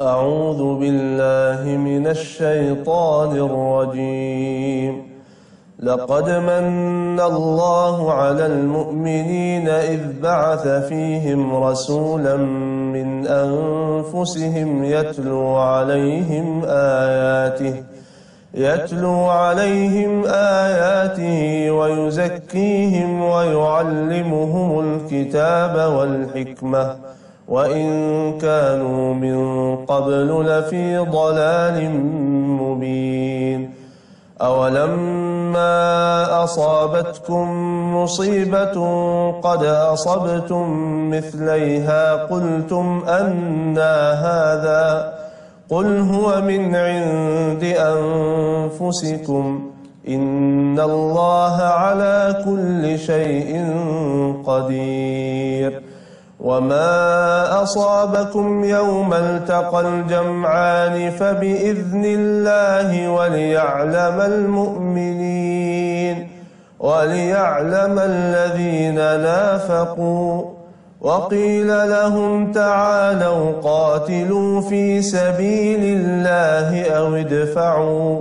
أعوذ بالله من الشيطان الرجيم لقد من الله على المؤمنين إذ بعث فيهم رسولا من أنفسهم يتلو عليهم آياته ويزكيهم ويعلمهم الكتاب والحكمة وإن كانوا من قبل لفي ضلال مبين أولما أصابتكم مصيبة قد أصبتم مثليها قلتم أنى هذا قل هو من عند أنفسكم إن الله على كل شيء قدير وما أصابكم يوم التقى الجمعان فبإذن الله وليعلم الذين نافقوا وقيل لهم تعالوا قاتلوا في سبيل الله أو ادفعوا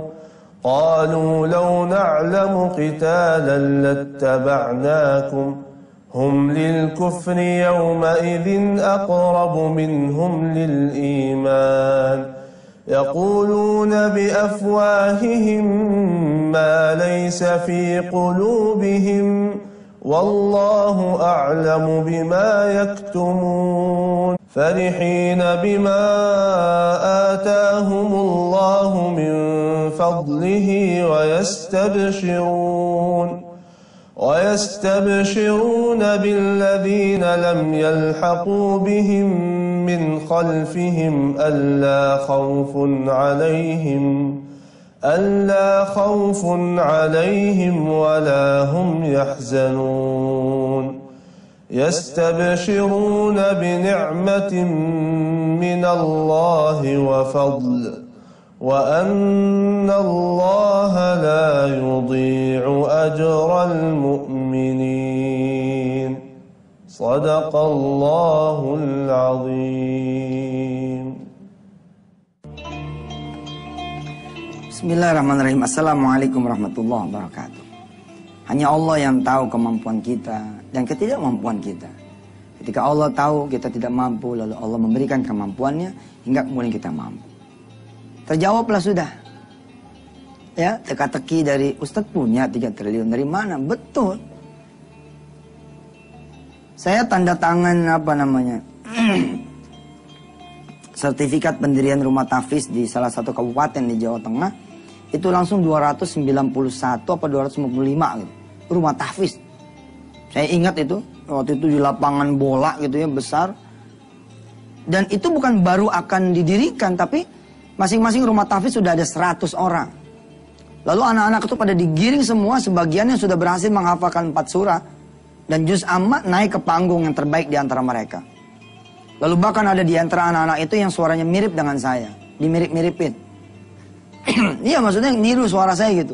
قالوا لو نعلم قتالا لاتبعناكم هم للكفر يومئذ أقرب منهم للإيمان يقولون بأفواههم ما ليس في قلوبهم والله أعلم بما يكتمون فرحين بما آتاهم الله من فضله ويستبشرون بالذين لم يلحقوا بهم من خلفهم ألا خوف عليهم ولا هم يحزنون يستبشرون بنعمة من الله وفضل وأن الله لا يضيع أجر المؤمنين صدق الله العظيم. Bismillahirrahmanirrahim. Assalamualaikum warahmatullahi wabarakatuh. Hanya Allah yang tahu kemampuan kita dan ketidakmampuan kita. Ketika Allah tahu kita tidak mampu, lalu Allah memberikan kemampuannya hingga kemudian kita mampu. Terjawablah sudah. Ya, teka-teki dari Ustadz punya 3 triliun dari mana? Betul. Saya tanda tangan sertifikat pendirian rumah tahfiz di salah satu kabupaten di Jawa Tengah. Itu langsung 291 apa 255 gitu. Rumah tahfiz. Saya ingat itu waktu itu di lapangan bola gitu ya, besar. Dan itu bukan baru akan didirikan, tapi masing-masing rumah tahfiz sudah ada 100 orang. Lalu anak-anak itu pada digiring semua, sebagiannya sudah berhasil menghafalkan 4 surah. Dan juz amma naik ke panggung yang terbaik di antara mereka. Lalu bahkan ada di antara anak-anak itu yang suaranya mirip dengan saya. Dimirip-miripin. Iya, maksudnya niru suara saya gitu.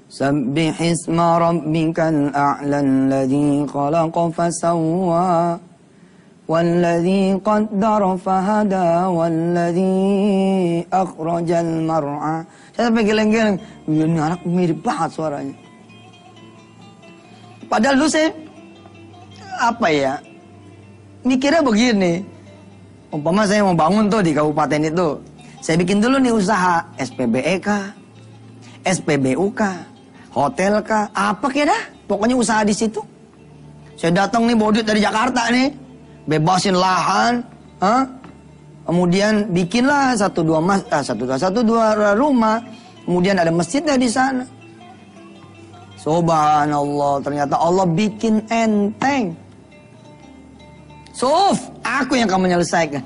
Sabbihisma rabbikal a'la alladhi khalaqa fasawwa walladhi qaddara fahada walladhi akhrajal mar'a. Saya sampai geleng-geleng. Ini anak mirip banget suaranya. Padahal dulu saya mikirnya begini. Umpama saya mau bangun tuh di kabupaten itu, saya bikin dulu nih usaha SPBEK, SPBUK, hotel kah, apa kaya dah, pokoknya usaha di situ. Saya datang nih bawa duit dari Jakarta nih, bebasin lahan, kemudian bikinlah satu dua rumah, kemudian ada masjidnya di sana. Subhanallah, ternyata Allah bikin enteng. Aku yang akan menyelesaikan.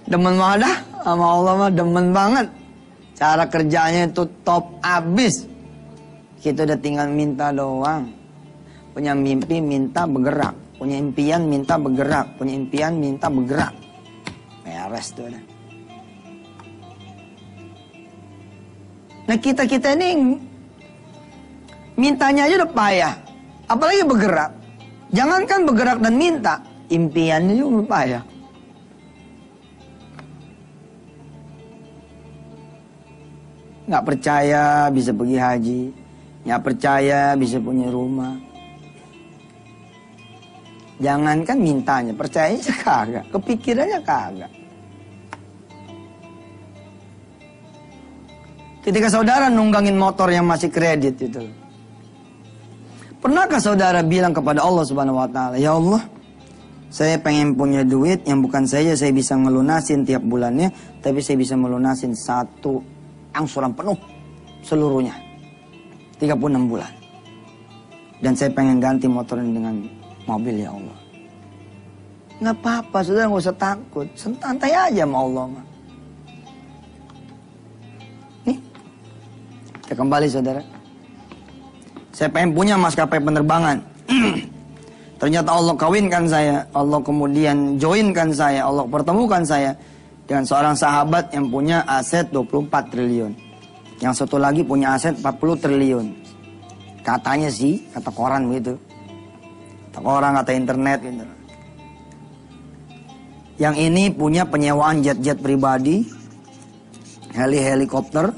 Demen banget dah sama Allah mah, demen banget. Cara kerjanya itu top abis. Kita udah tinggal minta doang. Punya mimpi minta bergerak, punya impian minta bergerak, punya impian minta bergerak. Beres tuh dah. Nah kita ini mintanya aja udah payah, apalagi bergerak. Jangankan bergerak dan minta, impiannya juga payah. Nggak percaya bisa pergi haji, nggak percaya bisa punya rumah. Jangankan mintanya, percayanya kagak, kepikirannya kagak. Ketika saudara nunggangin motor yang masih kredit itu, pernahkah saudara bilang kepada Allah Subhanahu Wa Taala, ya Allah, saya pengen punya duit yang bukan saya bisa ngelunasin tiap bulannya, tapi saya bisa melunasin satu angsuran penuh seluruhnya 36 bulan. Dan saya pengen ganti motornya dengan mobil, ya Allah. Nggak apa-apa, saudara, nggak usah takut, santai aja sama Allah. Nih, kita kembali saudara. Saya pengen punya maskapai penerbangan. Ternyata Allah kawinkan saya, Allah kemudian joinkan saya, Allah pertemukan saya dengan seorang sahabat yang punya aset 24 triliun. Yang satu lagi punya aset 40 triliun. Katanya sih, kata koran begitu. Kata koran, kata internet gitu. Yang ini punya penyewaan jet-jet pribadi, helikopter.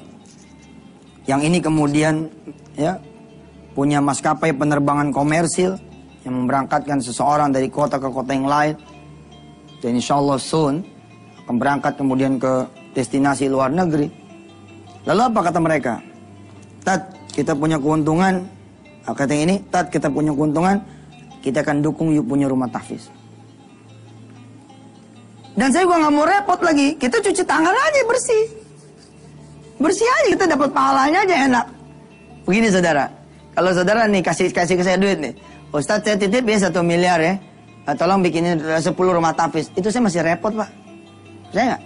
Yang ini kemudian ya punya maskapai penerbangan komersil yang memberangkatkan seseorang dari kota ke kota yang lain. Dan insya Allah soon akan berangkat kemudian ke destinasi luar negeri. Lalu apa kata mereka? Tat, kita punya keuntungan. Kata yang ini, Tat, kita punya keuntungan, kita akan dukung yuk punya rumah tahfiz. Dan saya juga nggak mau repot lagi. Kita cuci tangan aja bersih. Bersih aja, kita dapat pahalanya aja enak. Begini saudara, kalau saudara nih kasih ke saya duit nih, Ustadz saya titip ya 1 miliar ya, tolong bikinin 10 rumah tahfiz. Itu saya masih repot pak. Saya nggak.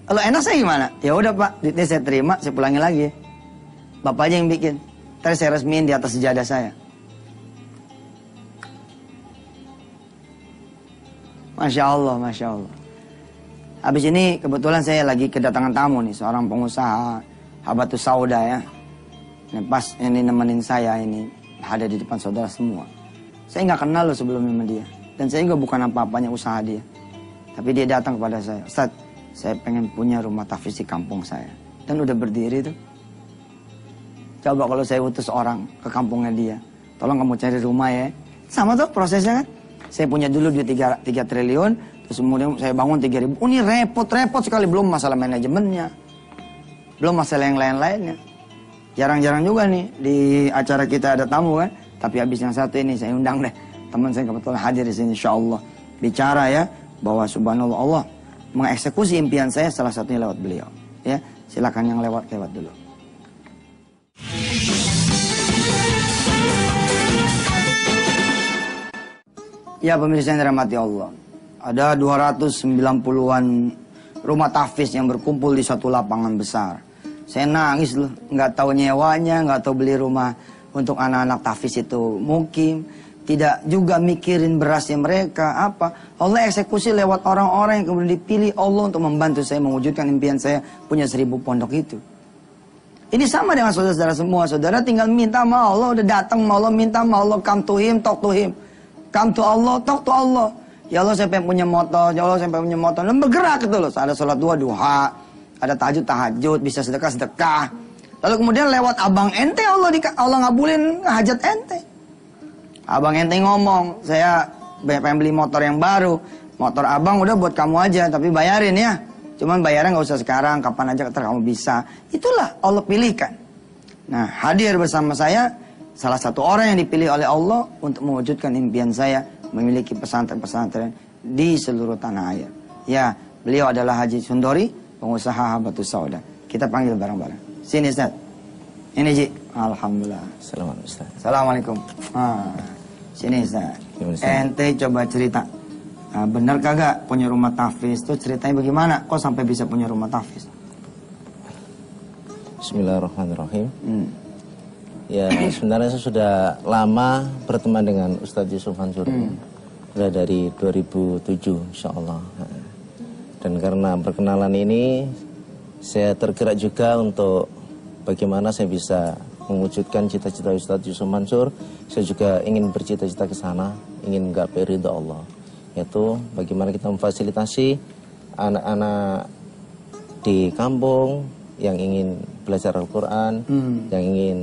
Kalau enak saya gimana? Ya udah pak, duitnya saya terima, saya pulangi lagi. Bapak aja yang bikin. Ntar saya resmiin di atas sejadah saya. Masya Allah, Masya Allah. Habis ini kebetulan saya lagi kedatangan tamu nih, seorang pengusaha Habatus Sauda ya. Nah, pas ini nemenin saya ini ada di depan saudara semua. Saya nggak kenal loh sebelumnya sama dia. Dan saya juga bukan apa-apanya usaha dia. Tapi dia datang kepada saya, Ustaz, saya pengen punya rumah tahfiz di kampung saya. Dan udah berdiri tuh. Coba kalau saya utus orang ke kampungnya dia, tolong kamu cari rumah ya. Sama tuh prosesnya kan. Saya punya dulu duit 3 triliun, terus kemudian saya bangun 3.000. Oh, ini repot sekali, belum masalah manajemennya. Belum masalah yang lain-lainnya. Jarang-jarang juga nih di acara kita ada tamu kan. Tapi habis yang satu ini saya undang deh. Teman saya kebetulan hadir di sini insyaallah. Bicara ya bahwa subhanallah Allah mengeksekusi impian saya salah satunya lewat beliau. Ya, silakan yang lewat dulu. Ya pemirsa yang dirahmati Allah, ada 290-an rumah tahfiz yang berkumpul di satu lapangan besar. Saya nangis loh, nggak tahu nyewanya, nggak tahu beli rumah untuk anak-anak tahfiz itu mukim, tidak juga mikirin berasnya mereka apa. Allah eksekusi lewat orang-orang yang kemudian dipilih Allah untuk membantu saya mewujudkan impian saya punya 1000 pondok itu. Ini sama dengan saudara-saudara semua, saudara tinggal minta sama Allah, udah datang sama Allah, minta sama Allah, come to him, talk to him. Come to Allah, talk to Allah. Ya Allah saya pengen punya motor, ya Allah saya pengen punya motor. Dan bergerak gitu loh. Ada sholat duha, ada tahajud, bisa sedekah. Lalu kemudian lewat abang ente Allah ngabulin hajat ente. Abang ente ngomong, saya pengen beli motor yang baru. Motor abang udah buat kamu aja, tapi bayarin ya. Cuman bayarnya nggak usah sekarang, kapan aja kamu bisa. Itulah Allah pilihkan. Nah, hadir bersama saya salah satu orang yang dipilih oleh Allah untuk mewujudkan impian saya memiliki pesantren-pesantren di seluruh tanah air. Ya, beliau adalah Haji Sundori, pengusaha Habatus Sauda. Kita panggil bareng-bareng. Sini Ustaz. Ini Ji. Alhamdulillah. Assalamualaikum. Sini Ustaz. Ente coba cerita. Benar kagak punya rumah tahfiz? Itu ceritanya bagaimana? Kok sampai bisa punya rumah tahfiz? Bismillahirrahmanirrahim. Ya, sebenarnya saya sudah lama berteman dengan Ustadz Yusuf Mansur. Sudah dari 2007 insya Allah. Dan karena perkenalan ini, saya tergerak juga untuk bagaimana saya bisa mewujudkan cita-cita Ustadz Yusuf Mansur. Saya juga ingin bercita-cita ke sana. ingin menggapai ridha Allah, yaitu bagaimana kita memfasilitasi anak-anak di kampung yang ingin belajar Al-Quran, yang ingin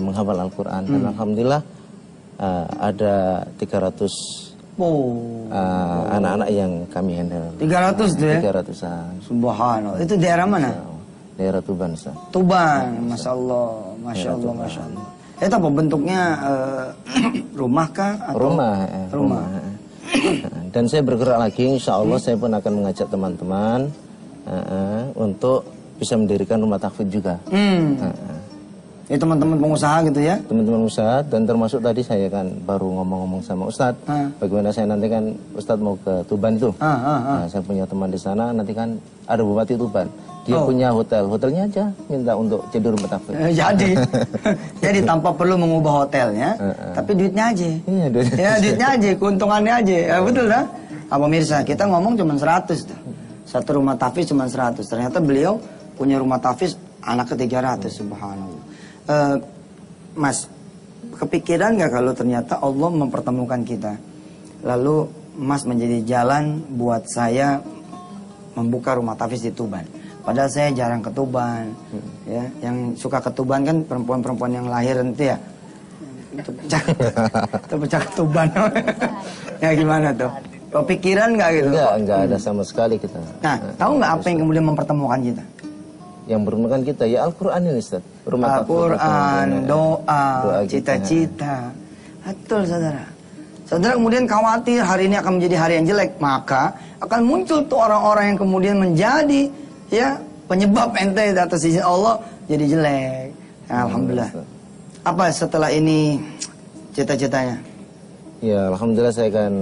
menghafal Al-Quran. Dan alhamdulillah ada 300 anak-anak yang kami handle. 300 tuh ya? 300-an. Subhanallah. Itu daerah mana? Daerah Tuban, Ustaz. Tuban, Masya Allah, Masya Allah, Masya Allah. Itu apa bentuknya, rumah kah? Atau? Rumah. Dan saya bergerak lagi, insya Allah saya pun akan mengajak teman-teman untuk bisa mendirikan rumah tahfidz juga. Ya teman-teman pengusaha gitu ya? Teman-teman usaha, dan termasuk tadi saya kan baru ngomong-ngomong sama Ustadz, bagaimana saya nanti kan Ustadz mau ke Tuban tuh. Nah, saya punya teman di sana, nanti kan ada Bupati Tuban. Dia punya hotelnya aja minta untuk jadi rumah tahfidz. Jadi tanpa perlu mengubah hotelnya, tapi duitnya aja. Iya, duitnya aja, keuntungannya aja. Ya, betul dah. Apa mirsa, kita ngomong cuma 100 tuh. Satu rumah tahfidz cuma 100. Ternyata beliau punya rumah tahfidz anak ke 300, subhanallah. Mas, kepikiran nggak kalau ternyata Allah mempertemukan kita, lalu Mas menjadi jalan buat saya membuka rumah tahfidz di Tuban? Padahal saya jarang ke Tuban, ya. Yang suka ke Tuban kan perempuan-perempuan yang lahir nanti ya. Itu pecah ke Tuban. Ya gimana tuh? Kepikiran nggak gitu? Enggak ada sama sekali kita. Nah, tahu nggak apa yang kemudian mempertemukan kita? Yang mempertemukan kita ya Al-Quran ini, Ustaz. Al-Quran, doa, cita-cita. Betul, saudara. Saudara kemudian khawatir hari ini akan menjadi hari yang jelek, maka akan muncul tuh orang-orang yang kemudian menjadi ya penyebab ente atas izin Allah jadi jelek. Ya, alhamdulillah. Apa setelah ini cita-citanya? Ya, alhamdulillah saya kan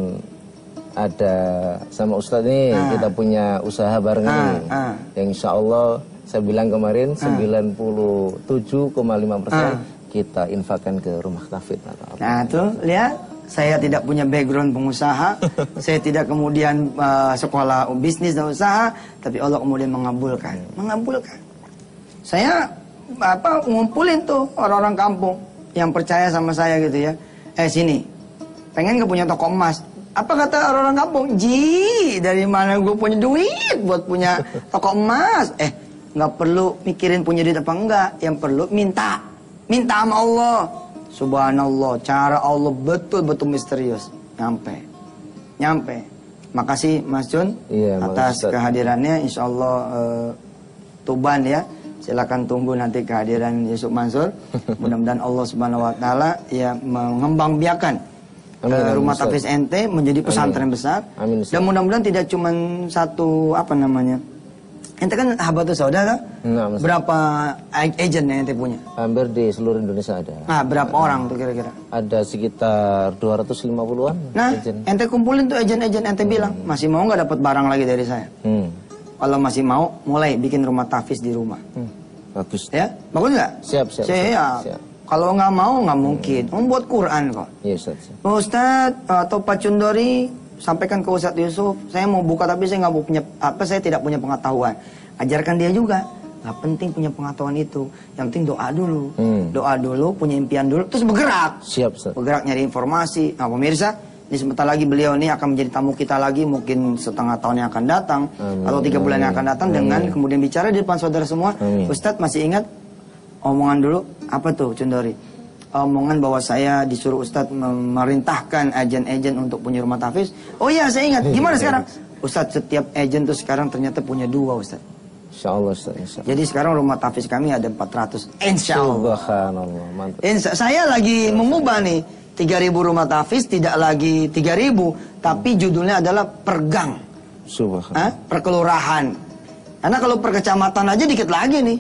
ada sama Ustadz nih, kita punya usaha bareng ini. Yang insya Allah saya bilang kemarin 97,5% kita infakkan ke rumah tahfidz. Nah tuh lihat, saya tidak punya background pengusaha, saya tidak kemudian sekolah bisnis dan usaha, tapi Allah kemudian mengabulkan. Saya ngumpulin tuh orang-orang kampung yang percaya sama saya gitu ya. Sini, pengen gak punya toko emas? Apa kata orang-orang kampung? Dari mana gue punya duit buat punya toko emas? Nggak perlu mikirin punya duit apa enggak, yang perlu minta sama Allah. Subhanallah, cara Allah betul-betul misterius. Nyampe. Makasih Mas Jun atas kehadirannya. Insya Allah Tuban ya. Silakan tunggu nanti kehadiran Yusuf Mansur. Mudah-mudahan Allah Subhanahu Wa Taala ya mengembangbiakan rumah tahfidz ente menjadi pesantren besar. Dan mudah-mudahan tidak cuma satu ente kan Habatus Sauda kan? Berapa agent yang ente punya? Hampir di seluruh Indonesia ada. Berapa orang tuh kira-kira? Ada sekitar 250-an. Nah, ente kumpulin tuh agent-agent, ente bilang masih mau nggak dapat barang lagi dari saya? Kalau masih mau, mulai bikin rumah tahfidz di rumah. Bagus. Ya, bagus nggak? Siap. Kalau nggak mau nggak mungkin. Membuat Quran kok. Iya, Ustaz. Pak Ustadz atau Pak Cundori, sampaikan ke Ustadz Yusuf, saya mau buka tapi saya nggak punya saya tidak punya pengetahuan. Ajarkan dia juga. Nggak penting punya pengetahuan itu. Yang penting doa dulu. Doa dulu, punya impian dulu, terus bergerak. Siap, Ustaz. Bergerak nyari informasi. Nah, pemirsa, ini sebentar lagi beliau ini akan menjadi tamu kita lagi, mungkin setengah tahun yang akan datang atau 3 bulan yang akan datang, dengan kemudian bicara di depan saudara semua. Ustadz masih ingat omongan dulu apa tuh Cundori? Omongan bahwa saya disuruh Ustadz memerintahkan agen-agen untuk punya rumah tahfidz. Oh iya, saya ingat. Gimana sekarang? Ustadz, setiap agen tuh sekarang ternyata punya 2, Ustadz. Insyaallah, Ustaz. Jadi sekarang rumah tahfidz kami ada 400. Insyaallah. Subhanallah, mantap. Saya lagi mengubah nih. 3.000 rumah tahfidz tidak lagi 3.000, tapi judulnya adalah pergang. Subhanallah. Perkelurahan. Karena kalau per kecamatan aja dikit lagi nih.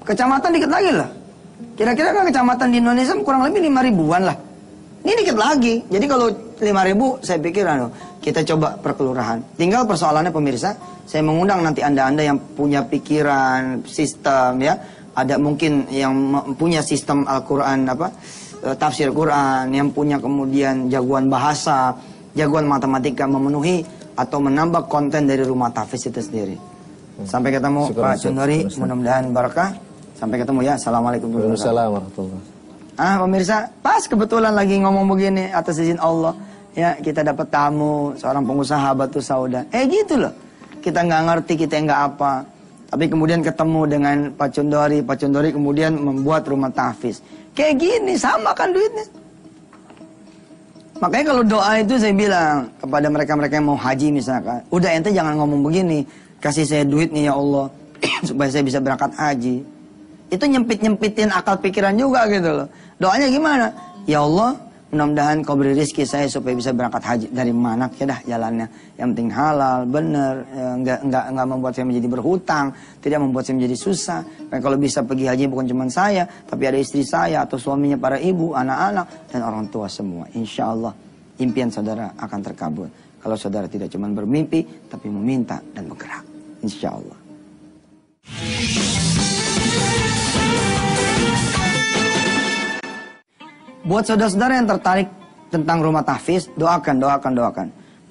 Kecamatan dikit lagi lah. Kira-kira kan kecamatan di Indonesia kurang lebih 5.000-an lah. Ini dikit lagi. Jadi kalau 5.000 saya pikir kita coba per kelurahan. Tinggal persoalannya pemirsa, saya mengundang nanti Anda-anda yang punya pikiran sistem ya. Ada mungkin yang punya sistem Al-Quran tafsir Quran, yang punya kemudian jagoan bahasa, jagoan matematika, memenuhi atau menambah konten dari rumah tahfidz itu sendiri. Sampai ketemu Pak Cundori, mudah-mudahan barakah. Sampai ketemu ya. Assalamualaikum warahmatullahi wabarakatuh. Pemirsa, pas kebetulan lagi ngomong begini atas izin Allah, ya kita dapat tamu seorang pengusaha batu sauda. Gitu loh. Kita nggak ngerti, kita nggak apa. Tapi kemudian ketemu dengan Pak Condori kemudian membuat rumah tahfiz. Kayak gini, sama kan duitnya. Makanya kalau doa itu saya bilang kepada mereka-mereka yang mau haji misalkan, udah ente jangan ngomong begini, kasih saya duit nih ya Allah, supaya saya bisa berangkat haji. Itu nyempit-nyempitin akal pikiran juga gitu loh. Doanya gimana? Ya Allah, mudah-mudahan kau beri rezeki saya supaya bisa berangkat haji. Dari mana ya dah jalannya? Yang penting halal, bener, enggak membuat saya menjadi berhutang, tidak membuat saya menjadi susah. Kalau bisa pergi haji bukan cuma saya, tapi ada istri saya atau suaminya, para ibu, anak-anak, dan orang tua semua. Insya Allah impian saudara akan terkabul. Kalau saudara tidak cuma bermimpi, tapi meminta dan bergerak. Insya Allah. Buat saudara-saudara yang tertarik tentang rumah tahfiz, doakan.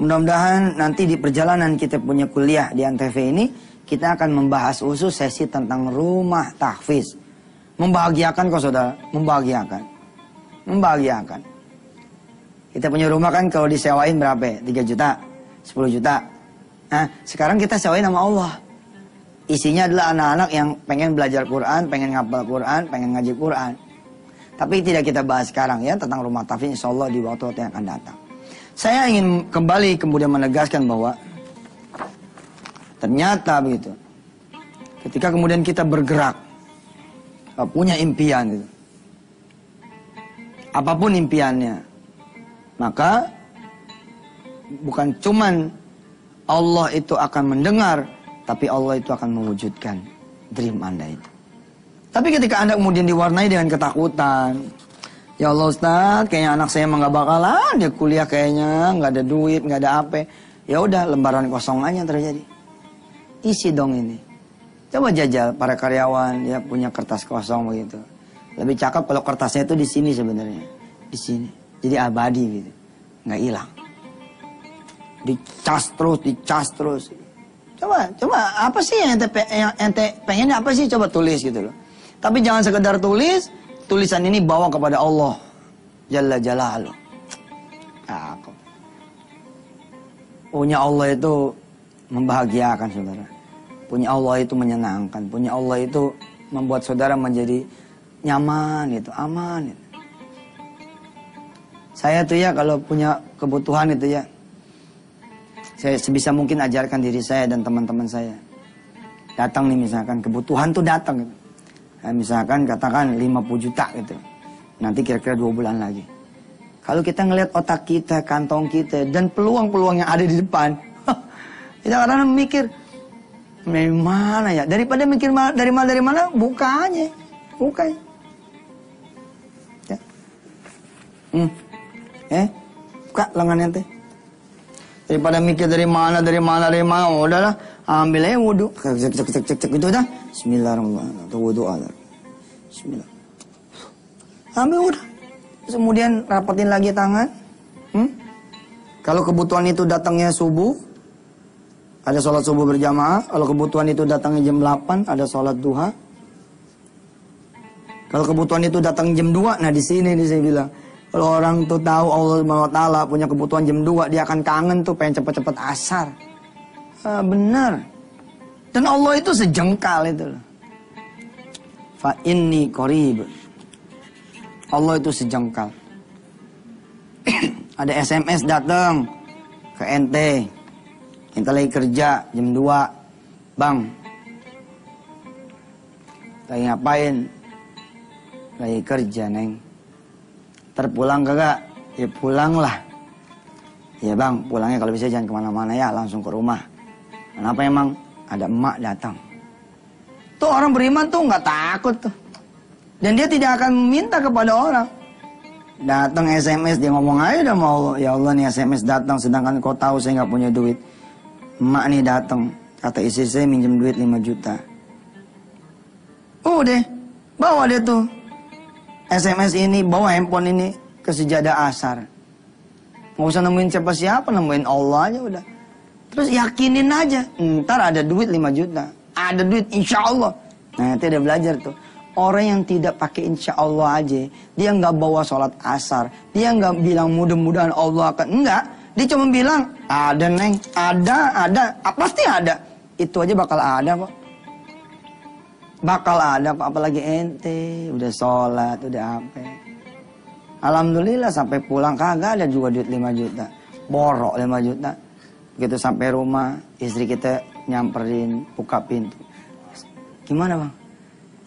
Mudah-mudahan nanti di perjalanan kita punya kuliah di Antv ini, kita akan membahas khusus sesi tentang rumah tahfiz. Membahagiakan kok saudara, membahagiakan. Kita punya rumah kan kalau disewain berapa? 3 juta, 10 juta. Nah, sekarang kita sewain sama Allah. Isinya adalah anak-anak yang pengen belajar Quran, pengen ngapal Quran, pengen ngaji Quran. Tapi tidak kita bahas sekarang ya tentang rumah tahfiz, insya Allah di waktu-waktu yang akan datang. Saya ingin kembali kemudian menegaskan bahwa ternyata begitu. Ketika kemudian kita bergerak, punya impian gitu. Apapun impiannya, maka bukan cuman Allah itu akan mendengar, tapi Allah itu akan mewujudkan dream Anda itu. Tapi ketika Anda kemudian diwarnai dengan ketakutan, ya Allah Ustaz, kayaknya anak saya emang gak bakalan dia kuliah, kayaknya nggak ada duit, nggak ada apa. Ya udah, lembaran kosong aja terjadi. Isi dong ini. Coba jajal para karyawan ya punya kertas kosong begitu. Lebih cakep kalau kertasnya itu di sini sebenarnya, di sini. Jadi abadi gitu, nggak hilang. Dicas terus. Coba apa sih yang ente pengennya apa sih? Coba tulis gitu loh. Tapi jangan sekedar tulis, tulisan ini bawa kepada Allah Jalla Jalaluh. Punya Allah itu membahagiakan saudara. Punya Allah itu menyenangkan. Punya Allah itu membuat saudara menjadi nyaman, itu aman. Itu. Saya tuh ya kalau punya kebutuhan itu ya, saya sebisa mungkin ajarkan diri saya dan teman-teman saya. Datang nih misalkan, kebutuhan tuh datang gitu. Nah, misalkan katakan 50 juta gitu. Nanti kira-kira 2 bulan lagi. Kalau kita ngelihat otak kita, kantong kita, dan peluang-peluang yang ada di depan, kita kadang-kadang mikir, dari mana ya? Daripada mikir dari mana, buka aja. Buka ya. Buka lengannya teh. Daripada mikir dari mana, udahlah, ambil aja wudhu. Cek itu dah. Bismillahirrahmanirrahim. Wudhu Allah. Bismillah. Ambil wudhu. Kemudian rapatin lagi tangan. Kalau kebutuhan itu datangnya subuh, ada sholat subuh berjamaah. Kalau kebutuhan itu datangnya jam 8, ada sholat duha. Kalau kebutuhan itu datang jam 2, nah di sini nih saya bilang, kalau orang tuh tahu Allah Subhanahu wa taala punya kebutuhan jam 2, dia akan kangen tuh pengen cepet-cepet asar. Benar. Dan Allah itu sejengkal itu loh. Fa inni qarib. Allah itu sejengkal. Ada SMS datang ke ente. Ente lagi kerja jam 2. Bang. Lagi ngapain? Lagi kerja, Neng. Terpulang kagak? Ya pulang lah. Ya bang, pulangnya kalau bisa jangan kemana-mana ya, langsung ke rumah. Kenapa emang? Ada emak datang. Tuh orang beriman tuh nggak takut tuh. Dan dia tidak akan meminta kepada orang. Datang SMS, dia ngomong aja udah mau Allah. Ya Allah nih SMS datang, sedangkan kau tahu saya nggak punya duit. Emak nih datang, kata istri saya minjem duit 5 juta. Udah, bawa dia tuh SMS ini, bawa handphone ini ke sejadah asar. Nggak usah nemuin siapa-siapa, nemuin Allah aja udah. Terus yakinin aja, ntar ada duit 5 juta. Ada duit insya Allah. Nah nanti ada belajar tuh. Orang yang tidak pakai insya Allah aja, dia nggak bawa sholat asar, dia nggak bilang mudah-mudahan Allah akan, enggak. Dia cuma bilang, ada neng, ada, pasti ada. Itu aja bakal ada kok. Bakal ada kok, apalagi ente, udah sholat, udah apa. Alhamdulillah sampai pulang kagak ada juga duit 5 juta. Borok 5 juta. Begitu sampai rumah, istri kita nyamperin, buka pintu. Gimana bang?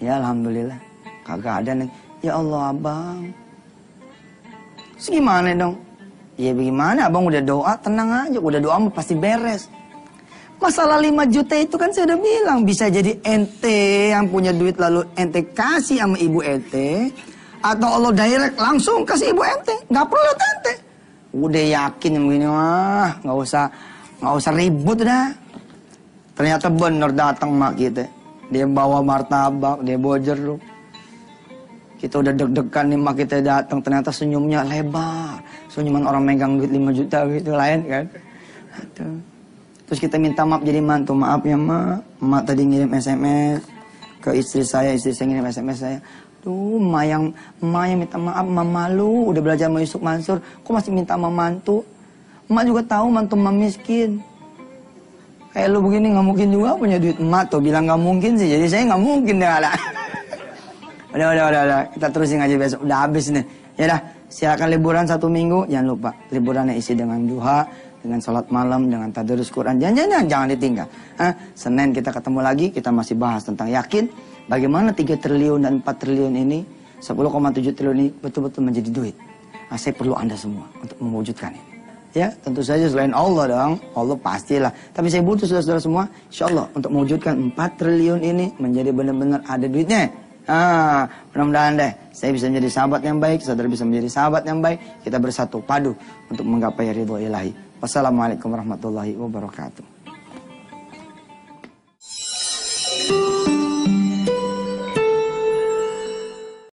Ya alhamdulillah, kagak ada nih. Ya Allah abang. Terus gimana dong? Ya bagaimana abang udah doa, tenang aja. Udah doa pasti beres. Masalah 5 juta itu kan saya udah bilang. Bisa jadi ente yang punya duit lalu ente kasih sama ibu ente. Atau Allah direct langsung kasih ibu ente. Gak perlu lihat ente. Udah yakin yang begini mah. Gak usah ribut dah. Ternyata bener datang mak kita. Dia bawa martabak, dia bawa jeruk. Kita udah deg-degan nih mak kita datang, ternyata senyumnya lebar. Senyuman orang megang duit 5 juta gitu lain kan. Aduh. Terus kita minta maaf jadi mantu. Maaf ya mak, mak tadi ngirim SMS ke istri saya ngirim SMS saya. Tuh mak yang minta maaf, mak malu. Udah belajar sama Yusuf Mansur, kok masih minta sama mantu? Mak juga tahu mantu mak miskin. Kayak lu begini nggak mungkin juga punya duit emak tuh bilang nggak mungkin sih, jadi saya nggak mungkin deh ada. Udah, kita terusin aja besok, udah habis nih. Ya dah, silakan liburan 1 minggu, jangan lupa liburannya isi dengan duha, dengan sholat malam, dengan tadarus Quran, jangan ditinggal. Senin kita ketemu lagi, kita masih bahas tentang yakin, bagaimana 3 triliun dan 4 triliun ini, 10,7 triliun ini betul-betul menjadi duit. Saya perlu Anda semua untuk mewujudkan ini. Ya, tentu saja selain Allah dong. Allah pastilah. Tapi saya butuh saudara-saudara semua, insya Allah, untuk mewujudkan 4 triliun ini menjadi benar-benar ada duitnya. Mudah-mudahan deh, saya bisa menjadi sahabat yang baik, saudara bisa menjadi sahabat yang baik. Kita bersatu padu untuk menggapai ridho ilahi. Wassalamualaikum warahmatullahi wabarakatuh.